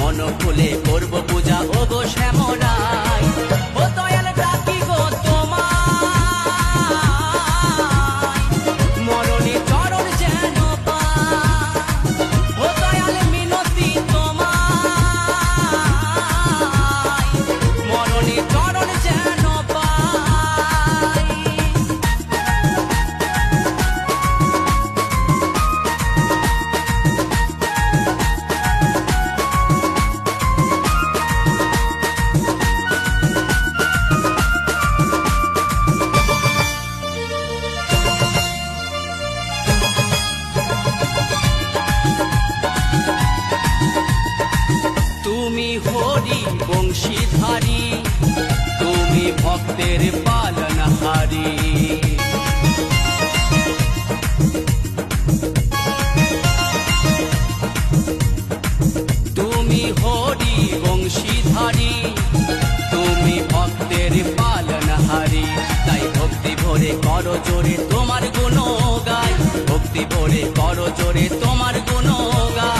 মন খুলে করব পূজা ও গো শ্যামরাই। ও দয়াল ডাকি গো তোমায়, মরণে চরণ যেন পাই। ও দয়াল মিনতি তোমায়, মরণে চরণ যেন পাই। তুমি হরি বংশীধারী, তুমি ভক্তের পালনহারী। তুমি হরি বংশীধারী, তুমি ভক্তের পালনহারী। তাই ভক্তি ভরে করো জোরে তোমার গুণ গাই, ভক্তি ভরে করো জোরে তোমার গুণ গাই।